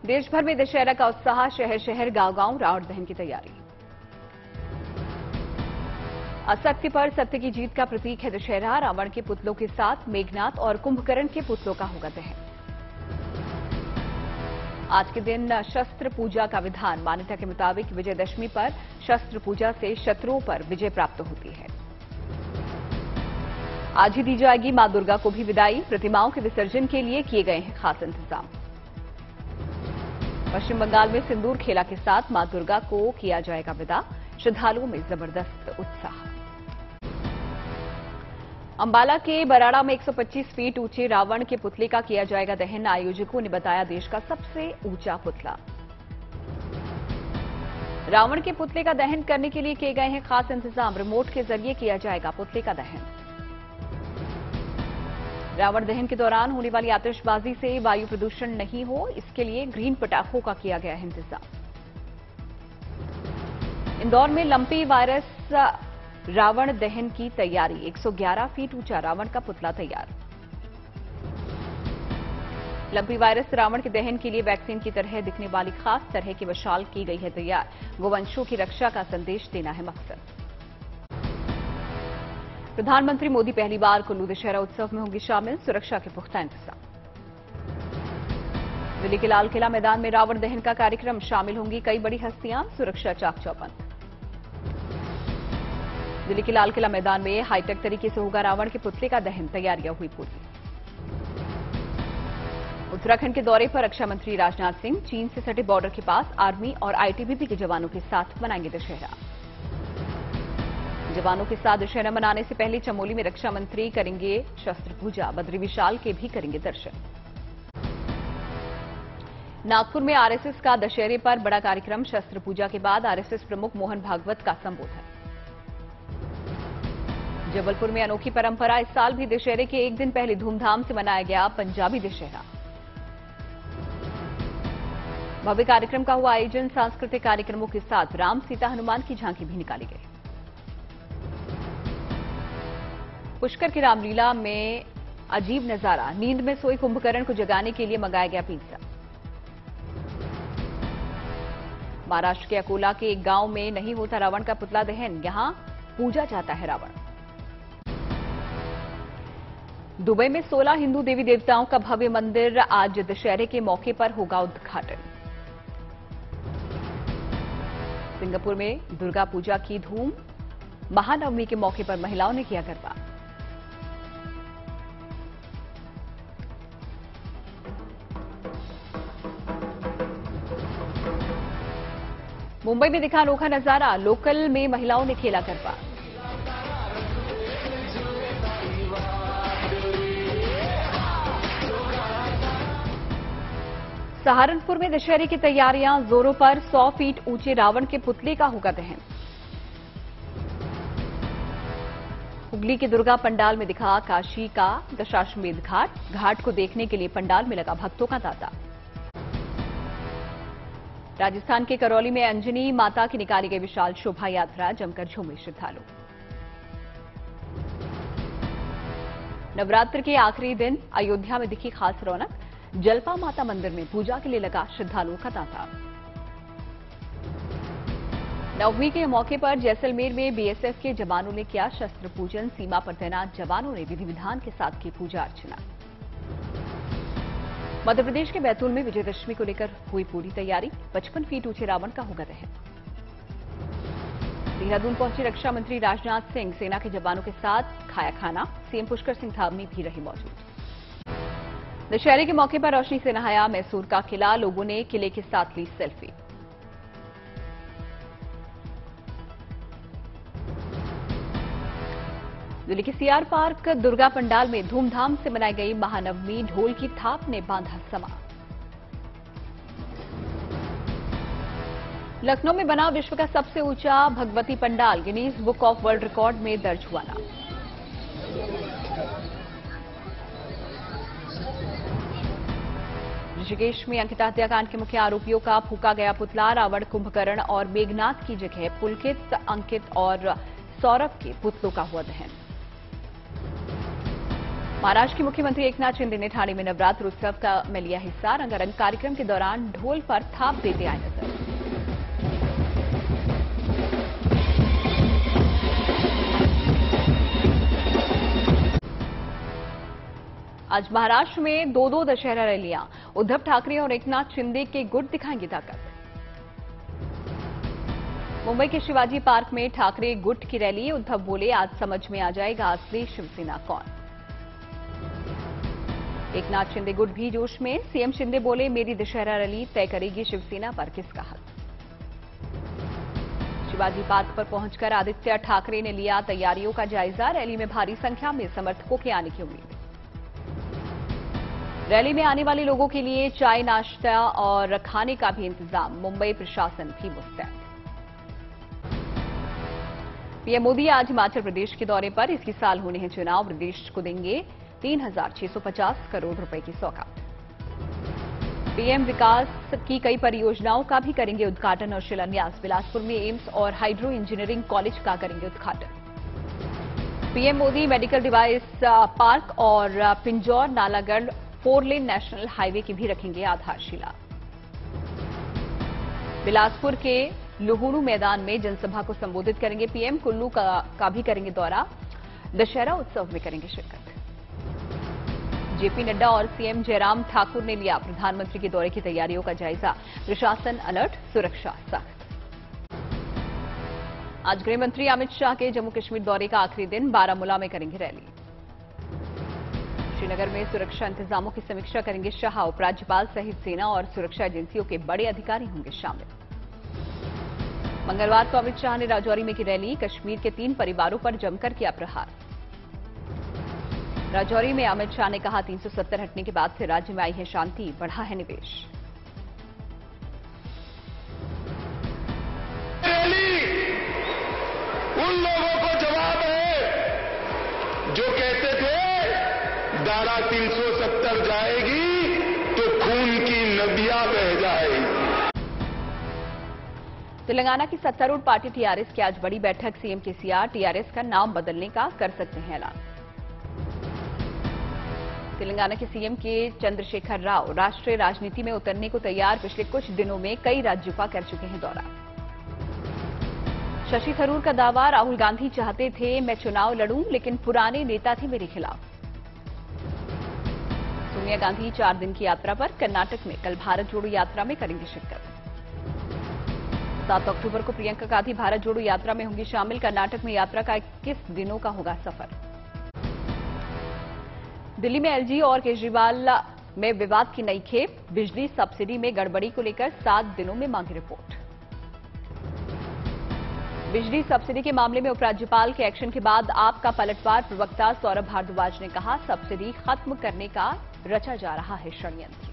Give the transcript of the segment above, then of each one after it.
देश भर में दशहरा का उत्साह, शहर शहर गांव गांव रावण दहन की तैयारी। असत्य पर सत्य की जीत का प्रतीक है दशहरा। रावण के पुतलों के साथ मेघनाथ और कुंभकर्ण के पुतलों का होगा दहन। आज के दिन शस्त्र पूजा का विधान। मान्यता के मुताबिक विजयदशमी पर शस्त्र पूजा से शत्रुओं पर विजय प्राप्त होती है। आज ही दी जाएगी मां दुर्गा को भी विदाई। प्रतिमाओं के विसर्जन के लिए किए गए हैं खास इंतजाम। पश्चिम बंगाल में सिंदूर खेला के साथ मां दुर्गा को किया जाएगा विदा। श्रद्धालुओं में जबरदस्त उत्साह। अंबाला के बराड़ा में 125 फीट ऊंचे रावण के पुतले का किया जाएगा दहन। आयोजकों ने बताया देश का सबसे ऊंचा पुतला। रावण के पुतले का दहन करने के लिए किए गए हैं खास इंतजाम। रिमोट के जरिए किया जाएगा पुतले का दहन। रावण दहन के दौरान होने वाली आतिशबाजी से वायु प्रदूषण नहीं हो, इसके लिए ग्रीन पटाखों का किया गया है इंतजाम। इंदौर में लंपी वायरस रावण दहन की तैयारी। 111 फीट ऊंचा रावण का पुतला तैयार। लंपी वायरस रावण के दहन के लिए वैक्सीन की तरह दिखने वाली खास तरह की मशाल की गई है तैयार। गोवंशों की रक्षा का संदेश देना है मकसद। प्रधानमंत्री मोदी पहली बार कुल्लू दशहरा उत्सव में होंगे शामिल। सुरक्षा के पुख्ता इंतजाम। दिल्ली के लाल किला मैदान में रावण दहन का कार्यक्रम। शामिल होंगी कई बड़ी हस्तियां। सुरक्षा चाक चौबंद। दिल्ली के लाल किला मैदान में हाईटेक तरीके से होगा रावण के पुतले का दहन। तैयारियां हुई पूरी। उत्तराखंड के दौरे पर रक्षा मंत्री राजनाथ सिंह चीन से सटे बॉर्डर के पास आर्मी और आईटीबीपी के जवानों के साथ मनाएंगे दशहरा। जवानों के साथ दशहरा मनाने से पहले चमोली में रक्षा मंत्री करेंगे शस्त्र पूजा। बद्री विशाल के भी करेंगे दर्शन। नागपुर में आरएसएस का दशहरे पर बड़ा कार्यक्रम। शस्त्र पूजा के बाद आरएसएस प्रमुख मोहन भागवत का संबोधन। जबलपुर में अनोखी परंपरा। इस साल भी दशहरे के एक दिन पहले धूमधाम से मनाया गया पंजाबी दशहरा। भव्य कार्यक्रम का हुआ आयोजन। सांस्कृतिक कार्यक्रमों के साथ राम सीता हनुमान की झांकी भी निकाली गई। पुष्कर की रामलीला में अजीब नजारा। नींद में सोए कुंभकर्ण को जगाने के लिए मंगाया गया पिज्जा। महाराष्ट्र के अकोला के एक गांव में नहीं होता रावण का पुतला दहन। यहां पूजा जाता है रावण। दुबई में 16 हिंदू देवी देवताओं का भव्य मंदिर। आज दशहरे के मौके पर होगा उद्घाटन। सिंगापुर में दुर्गा पूजा की धूम। महानवमी के मौके पर महिलाओं ने किया गरबा। मुंबई में दिखा अनोखा नजारा। लोकल में महिलाओं ने खेला गरबा। सहारनपुर में दशहरे की तैयारियां जोरों पर। 100 फीट ऊंचे रावण के पुतले का होगा दहन। हुगली के दुर्गा पंडाल में दिखा काशी का दशाश्वमेध घाट। घाट को देखने के लिए पंडाल में लगा भक्तों का तांता। राजस्थान के करौली में अंजनी माता की निकाली गई विशाल शोभा यात्रा। जमकर झूमे श्रद्धालु। नवरात्र के आखिरी दिन अयोध्या में दिखी खास रौनक। जलपा माता मंदिर में पूजा के लिए लगा श्रद्धालुओं का तांता। नवमी के मौके पर जैसलमेर में बीएसएफ के जवानों ने किया शस्त्र पूजन। सीमा पर तैनात जवानों ने विधि विधान के साथ की पूजा अर्चना। मध्य प्रदेश के बैतूल में विजयदशमी को लेकर हुई पूरी तैयारी। 55 फीट ऊंचे रावण का होगा दहन। देहरादून पहुंचे रक्षा मंत्री राजनाथ सिंह। सेना के जवानों के साथ खाया खाना। सीएम पुष्कर सिंह धामी भी रहे मौजूद। दशहरे के मौके पर रोशनी से नहाया मैसूर का किला। लोगों ने किले के साथ ली सेल्फी। दिल्ली के सीआर पार्क दुर्गा पंडाल में धूमधाम से मनाई गई महानवमी। ढोल की थाप ने बांधा समा। लखनऊ में बना विश्व का सबसे ऊंचा Bhagwati pandal. Guinness book of world record में दर्ज हुआ नाम। ऋषिकेश में अंकिता हत्याकांड के मुख्य आरोपियों का फूका गया पुतला। रावण, कुंभकर्ण और मेघनाथ की जगह पुलकित, अंकित और सौरभ के पुतलों का हुआ दहन। महाराष्ट्र के मुख्यमंत्री एकनाथ शिंदे ने ठाणे में नवरात्र उत्सव का में लिया हिस्सा। रंगारंग कार्यक्रम के दौरान ढोल पर थाप देते आए नजर। आज महाराष्ट्र में दो दशहरा रैलियां। उद्धव ठाकरे और एकनाथ शिंदे के गुट दिखाएंगे ताकत। मुंबई के शिवाजी पार्क में ठाकरे गुट की रैली। उद्धव बोले, आज समझ में आ जाएगा असली शिवसेना कौन। एकनाथ शिंदे गुट भी जोश में। सीएम शिंदे बोले, मेरी दशहरा रैली तय करेगी शिवसेना पर किसका हक। शिवाजी पार्क पर पहुंचकर आदित्य ठाकरे ने लिया तैयारियों का जायजा। रैली में भारी संख्या में समर्थकों के आने की उम्मीद। रैली में आने वाले लोगों के लिए चाय, नाश्ता और खाने का भी इंतजाम। मुंबई प्रशासन भी मुस्तैद। पीएम मोदी आज हिमाचल प्रदेश के दौरे पर। इसी साल होने हैं चुनाव। प्रदेश को देंगे 3,650 करोड़ रुपए की सौगात। पीएम विकास की कई परियोजनाओं का भी करेंगे उद्घाटन और शिलान्यास। बिलासपुर में एम्स और हाइड्रो इंजीनियरिंग कॉलेज का करेंगे उद्घाटन। PM Modi medical device park और Pinjore Nalagarh 4 lane national highway की भी रखेंगे आधारशिला। बिलासपुर के लुहुणु मैदान में जनसभा को संबोधित करेंगे पीएम। कुल्लू का भी करेंगे दौरा। दशहरा उत्सव में करेंगे शिरकत। जेपी नड्डा और सीएम जयराम ठाकुर ने लिया प्रधानमंत्री के दौरे की तैयारियों का जायजा। प्रशासन अलर्ट, सुरक्षा सख्त। आज गृह मंत्री अमित शाह के जम्मू कश्मीर दौरे का आखिरी दिन। बारामूला में करेंगे रैली। श्रीनगर में सुरक्षा इंतजामों की समीक्षा करेंगे शाह। उपराज्यपाल सहित सेना और सुरक्षा एजेंसियों के बड़े अधिकारी होंगे शामिल। मंगलवार को अमित शाह ने राजौरी में की रैली। कश्मीर के 3 परिवारों पर जमकर किया प्रहार। राजौरी में अमित शाह ने कहा, 370 हटने के बाद से राज्य में आई है शांति, बढ़ा है निवेश। उन लोगों को जवाब है जो कहते थे धारा 370 जाएगी तो खून की नदियां बह जाएगी। तेलंगाना की सत्तारूढ़ पार्टी टीआरएस की आज बड़ी बैठक। सीएम केसीआर टीआरएस का नाम बदलने का कर सकते हैं ऐलान। तेलंगाना के सीएम के चंद्रशेखर राव राष्ट्रीय राजनीति में उतरने को तैयार। पिछले कुछ दिनों में कई राज्यों का कर चुके हैं दौरा। शशि थरूर का दावा, राहुल गांधी चाहते थे मैं चुनाव लड़ूं, लेकिन पुराने नेता थे मेरे खिलाफ। सोनिया गांधी 4 दिन की यात्रा पर। कर्नाटक में कल भारत जोड़ो यात्रा में करेंगे शिरकत। 7 अक्टूबर को प्रियंका गांधी भारत जोड़ो यात्रा में होंगी शामिल। कर्नाटक में यात्रा का 21 दिनों का होगा सफर। दिल्ली में एलजी और केजरीवाल में विवाद की नई खेप। बिजली सब्सिडी में गड़बड़ी को लेकर 7 दिनों में मांगी रिपोर्ट। बिजली सब्सिडी के मामले में उपराज्यपाल के एक्शन के बाद आपका पलटवार। प्रवक्ता सौरभ भारद्वाज ने कहा, सब्सिडी खत्म करने का रचा जा रहा है षड्यंत्र।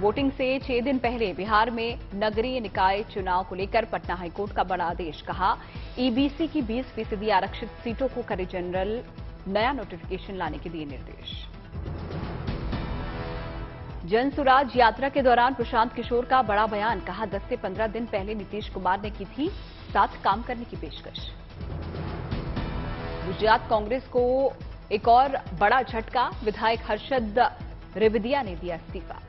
वोटिंग से 6 दिन पहले बिहार में नगरीय निकाय चुनाव को लेकर पटना हाईकोर्ट का बड़ा आदेश। कहा, ईबीसी की 20% आरक्षित सीटों को करे जनरल। नया नोटिफिकेशन लाने के दिए निर्देश। जन सुराज यात्रा के दौरान प्रशांत किशोर का बड़ा बयान। कहा, 10 से 15 दिन पहले नीतीश कुमार ने की थी साथ काम करने की पेशकश। गुजरात कांग्रेस को एक और बड़ा झटका। विधायक हर्षद रेवदिया ने दिया इस्तीफा।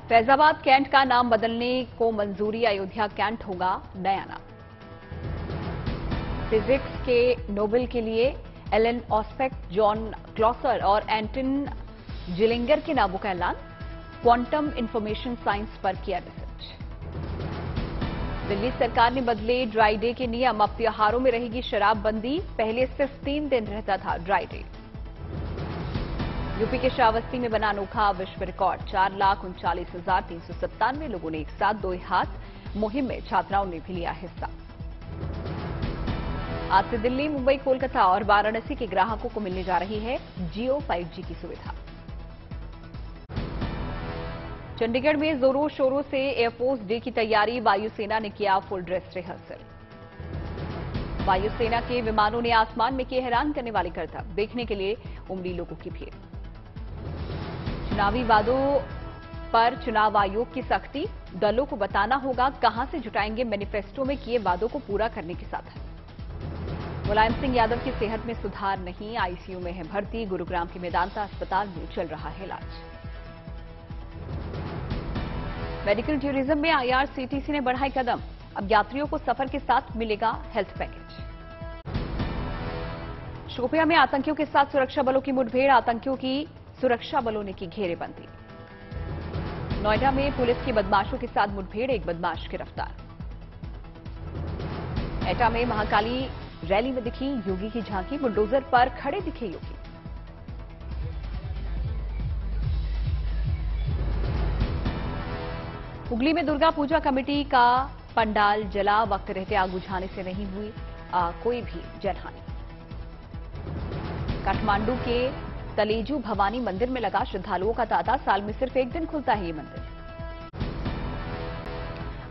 फैजाबाद कैंट का नाम बदलने को मंजूरी। अयोध्या कैंट होगा नया नाम। फिजिक्स के नोबेल के लिए एलन ऑस्पेक्ट, जॉन क्लॉसर और एंटन जिलिंगर के नामों का ऐलान। क्वांटम इंफॉर्मेशन साइंस पर किया रिसर्च। दिल्ली सरकार ने बदले ड्राई डे के नियम। अब त्योहारों में रहेगी शराबबंदी। पहले सिर्फ 3 दिन रहता था ड्राई डे। यूपी के श्रावस्ती में बना अनोखा विश्व रिकॉर्ड। 4,39,397 लोगों ने एक साथ धोए हाथ। मुहिम में छात्राओं ने भी लिया हिस्सा। आज से दिल्ली, मुंबई, कोलकाता और वाराणसी के ग्राहकों को मिलने जा रही है जियो 5G की सुविधा। चंडीगढ़ में जोरों शोरों से एयरफोर्स डे की तैयारी। वायुसेना ने किया फुल ड्रेस रिहर्सल। वायुसेना के विमानों ने आसमान में किए हैरान करने वाले करतब। देखने के लिए उमड़ी लोगों की भीड़। चुनावी वादों पर चुनाव आयोग की सख्ती। दलों को बताना होगा कहां से जुटाएंगे मैनिफेस्टो में किए वादों को पूरा करने के साथ। मुलायम सिंह यादव की सेहत में सुधार नहीं, आईसीयू में है भर्ती। गुरुग्राम के मेदांता अस्पताल में चल रहा है इलाज। मेडिकल टूरिज्म में आईआरसीटीसी ने बढ़ाई कदम, अब यात्रियों को सफर के साथ मिलेगा हेल्थ पैकेज। शोपियां में आतंकियों के साथ सुरक्षा बलों की मुठभेड़, आतंकियों की सुरक्षा बलों ने की घेरेबंदी। नोएडा में पुलिस की बदमाशों के साथ मुठभेड़, एक बदमाश गिरफ्तार। एटा में महाकाली रैली में दिखी योगी की झांकी, बुलडोजर पर खड़े दिखे योगी। हुगली में दुर्गा पूजा कमेटी का पंडाल जला, वक्त रहते आग बुझाने से नहीं हुई कोई भी जनहानि। काठमांडू के तलेजू भवानी मंदिर में लगा श्रद्धालुओं का तांता, साल में सिर्फ एक दिन खुलता है ये मंदिर।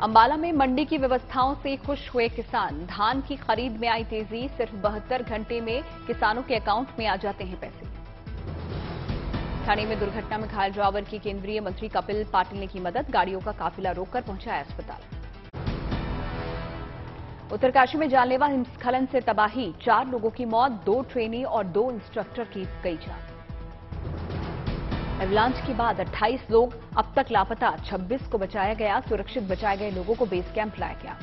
अंबाला में मंडी की व्यवस्थाओं से खुश हुए किसान, धान की खरीद में आई तेजी, सिर्फ 72 घंटे में किसानों के अकाउंट में आ जाते हैं पैसे। ठाणे में दुर्घटना में घायल ड्राइवर की केंद्रीय मंत्री कपिल पाटिल ने की मदद, गाड़ियों का काफिला रोककर पहुंचाया अस्पताल। उत्तरकाशी में जानलेवा हिमस्खलन से तबाही, 4 लोगों की मौत, 2 ट्रेनी और 2 इंस्ट्रक्टर की गई जान। एवलांच के बाद 28 लोग अब तक लापता, 26 को बचाया गया, सुरक्षित बचाए गए लोगों को बेस कैंप लाया गया।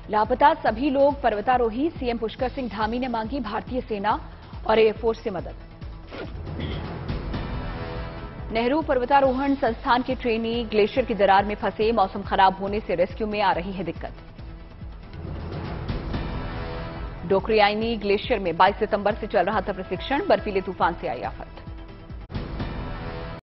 लापता सभी लोग पर्वतारोही, सीएम पुष्कर सिंह धामी ने मांगी भारतीय सेना और एयरफोर्स से मदद। नेहरू पर्वतारोहण संस्थान के ट्रेनी ग्लेशियर की दरार में फंसे, मौसम खराब होने से रेस्क्यू में आ रही है दिक्कत। डोकरियानी ग्लेशियर में 22 सितंबर से चल रहा था प्रशिक्षण, बर्फीले तूफान से आई आफत।